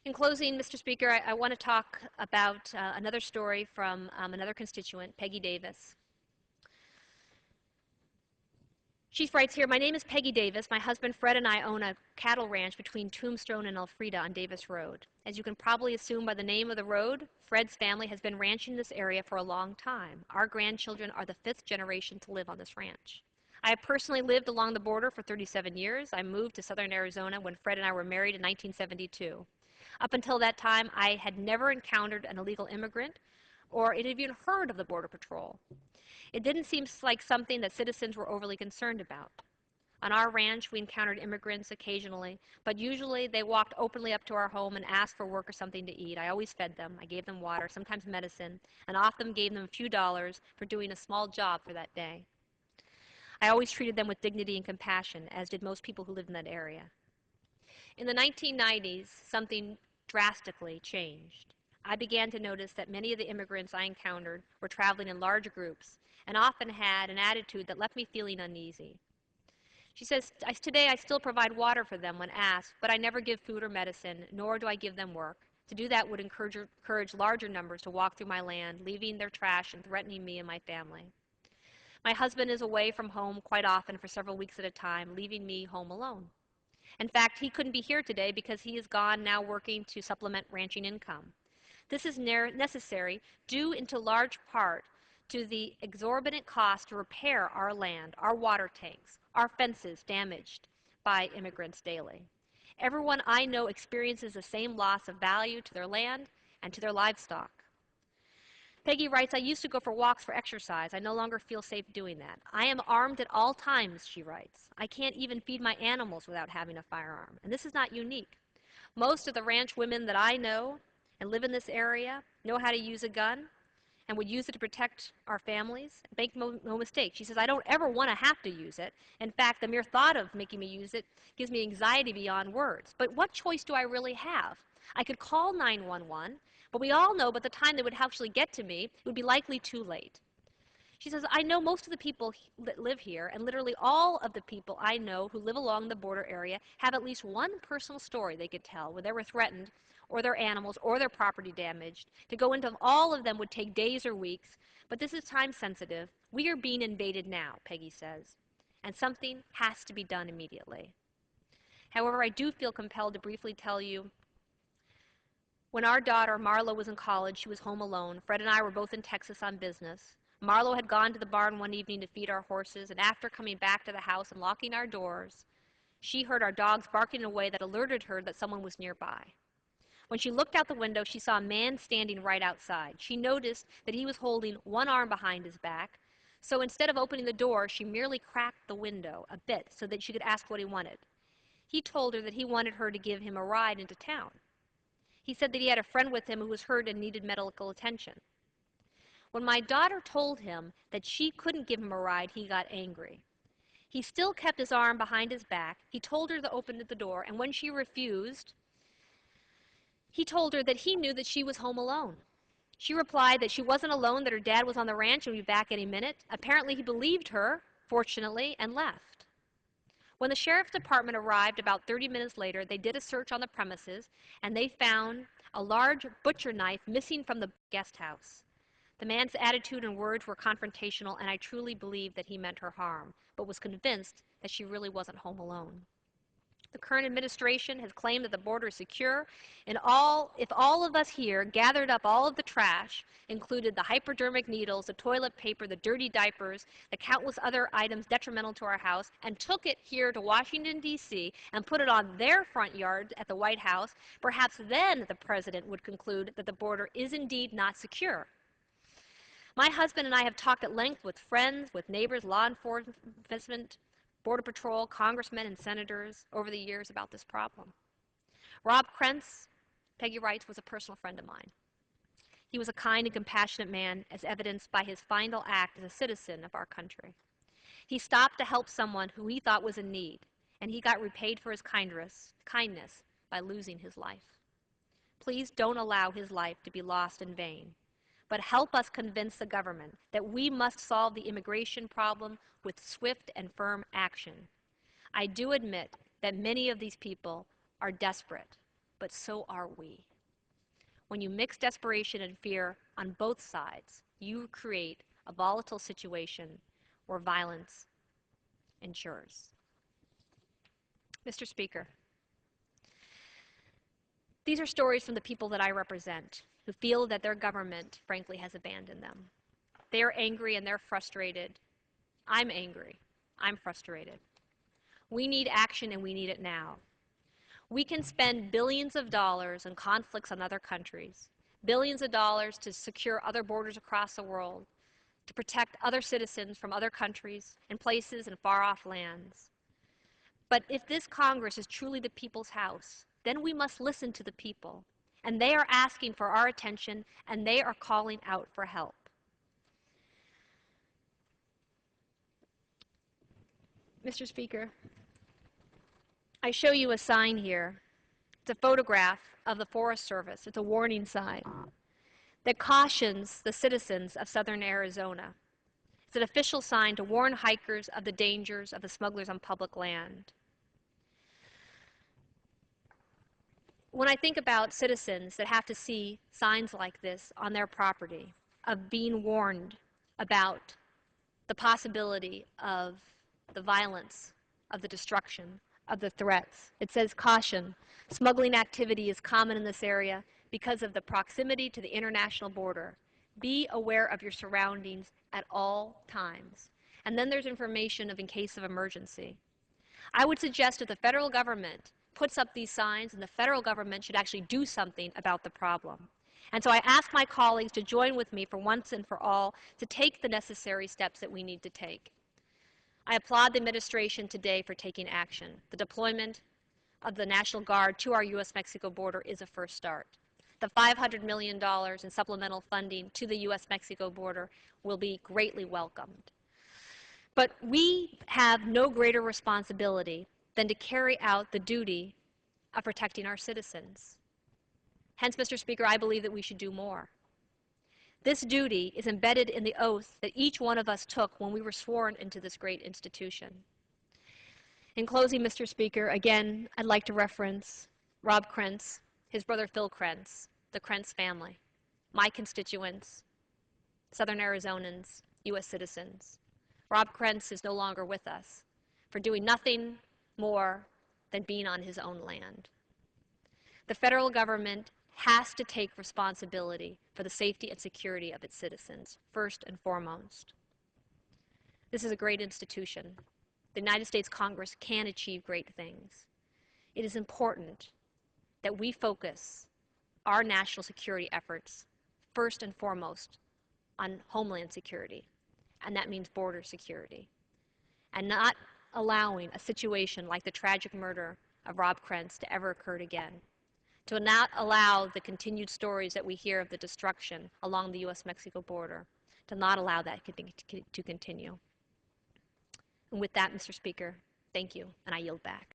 In closing, Mr. Speaker, I want to talk about another story from another constituent, Peggy Davis. She writes here, my name is Peggy Davis. My husband Fred and I own a cattle ranch between Tombstone and Elfrida on Davis Road. As you can probably assume by the name of the road, Fred's family has been ranching this area for a long time. Our grandchildren are the 5th generation to live on this ranch. I have personally lived along the border for 37 years. I moved to southern Arizona when Fred and I were married in 1972. Up until that time, I had never encountered an illegal immigrant or had even heard of the Border Patrol. It didn't seem like something that citizens were overly concerned about. On our ranch, we encountered immigrants occasionally, but usually they walked openly up to our home and asked for work or something to eat. I always fed them. I gave them water, sometimes medicine, and often gave them a few dollars for doing a small job for that day. I always treated them with dignity and compassion, as did most people who lived in that area. In the 1990s, something drastically changed. I began to notice that many of the immigrants I encountered were traveling in large groups and often had an attitude that left me feeling uneasy. She says, today I still provide water for them when asked, but I never give food or medicine, nor do I give them work. To do that would encourage larger numbers to walk through my land, leaving their trash and threatening me and my family. My husband is away from home quite often for several weeks at a time, leaving me home alone. In fact, he couldn't be here today because he is gone now working to supplement ranching income. This is necessary due into large part to the exorbitant cost to repair our land, our water tanks, our fences damaged by immigrants daily. Everyone I know experiences the same loss of value to their land and to their livestock. Peggy writes, I used to go for walks for exercise. I no longer feel safe doing that. I am armed at all times, she writes. I can't even feed my animals without having a firearm. And this is not unique. Most of the ranch women that I know and live in this area know how to use a gun and would use it to protect our families. Make no mistake. She says, I don't ever want to have to use it. In fact, the mere thought of making me use it gives me anxiety beyond words. But what choice do I really have? I could call 911, but we all know by the time they would actually get to me, it would be likely too late. She says, I know most of the people that live here, and literally all of the people I know who live along the border area have at least one personal story they could tell where they were threatened or their animals or their property damaged. To go into all of them would take days or weeks, but this is time sensitive. We are being invaded now, Peggy says, and something has to be done immediately. However, I do feel compelled to briefly tell you, when our daughter Marlo was in college, she was home alone. Fred and I were both in Texas on business. Marlo had gone to the barn one evening to feed our horses, and after coming back to the house and locking our doors, she heard our dogs barking in a way that alerted her that someone was nearby. When she looked out the window, she saw a man standing right outside. She noticed that he was holding one arm behind his back, so instead of opening the door, she merely cracked the window a bit so that she could ask what he wanted. He told her that he wanted her to give him a ride into town. He said that he had a friend with him who was hurt and needed medical attention. When my daughter told him that she couldn't give him a ride, he got angry. He still kept his arm behind his back. He told her to open the door, and when she refused, he told her that he knew that she was home alone. She replied that she wasn't alone, that her dad was on the ranch and would be back any minute. Apparently, he believed her, fortunately, and left. When the sheriff's department arrived about 30 minutes later, they did a search on the premises, and they found a large butcher knife missing from the guest house. The man's attitude and words were confrontational, and I truly believed that he meant her harm, but was convinced that she really wasn't home alone. The current administration has claimed that the border is secure, and if all of us here gathered up all of the trash, included the hypodermic needles, the toilet paper, the dirty diapers, the countless other items detrimental to our house, and took it here to Washington, D.C., and put it on their front yard at the White House, perhaps then the president would conclude that the border is indeed not secure. My husband and I have talked at length with friends, with neighbors, law enforcement, Border Patrol, congressmen, and senators over the years about this problem. Rob Krentz, Peggy writes, was a personal friend of mine. He was a kind and compassionate man, as evidenced by his final act as a citizen of our country. He stopped to help someone who he thought was in need, and he got repaid for his kindness by losing his life. Please don't allow his life to be lost in vain, but help us convince the government that we must solve the immigration problem with swift and firm action. I do admit that many of these people are desperate, but so are we. When you mix desperation and fear on both sides, you create a volatile situation where violence endures. Mr. Speaker, these are stories from the people that I represent who feel that their government, frankly, has abandoned them. They are angry and they're frustrated. I'm angry. I'm frustrated. We need action and we need it now. We can spend billions of dollars on conflicts on other countries, billions of dollars to secure other borders across the world, to protect other citizens from other countries and places and far-off lands. But if this Congress is truly the people's house, then we must listen to the people. And they are asking for our attention, and they are calling out for help. Mr. Speaker, I show you a sign here. It's a photograph of the Forest Service. It's a warning sign that cautions the citizens of southern Arizona. It's an official sign to warn hikers of the dangers of the smugglers on public land. When I think about citizens that have to see signs like this on their property, of being warned about the possibility of the violence, of the destruction, of the threats, it says caution. Smuggling activity is common in this area because of the proximity to the international border. Be aware of your surroundings at all times. And then there's information of in case of emergency. I would suggest that the federal government puts up these signs, and the federal government should actually do something about the problem. And so I ask my colleagues to join with me for once and for all to take the necessary steps that we need to take. I applaud the administration today for taking action. The deployment of the National Guard to our U.S. Mexico border is a first start. The $500 million in supplemental funding to the U.S. Mexico border will be greatly welcomed. But we have no greater responsibility than to carry out the duty of protecting our citizens. Hence, Mr. Speaker, I believe that we should do more. This duty is embedded in the oath that each one of us took when we were sworn into this great institution. In closing, Mr. Speaker, again, I'd like to reference Rob Krentz, his brother Phil Krentz, the Krentz family, my constituents, Southern Arizonans, U.S. citizens. Rob Krentz is no longer with us for doing nothing more than being on his own land. The federal government has to take responsibility for the safety and security of its citizens, first and foremost. This is a great institution. The United States Congress can achieve great things. It is important that we focus our national security efforts first and foremost on homeland security, and that means border security, and not allowing a situation like the tragic murder of Rob Krentz to ever occur again, to not allow the continued stories that we hear of the destruction along the U.S. Mexico border, to not allow that to continue. And with that, Mr. Speaker, thank you, and I yield back.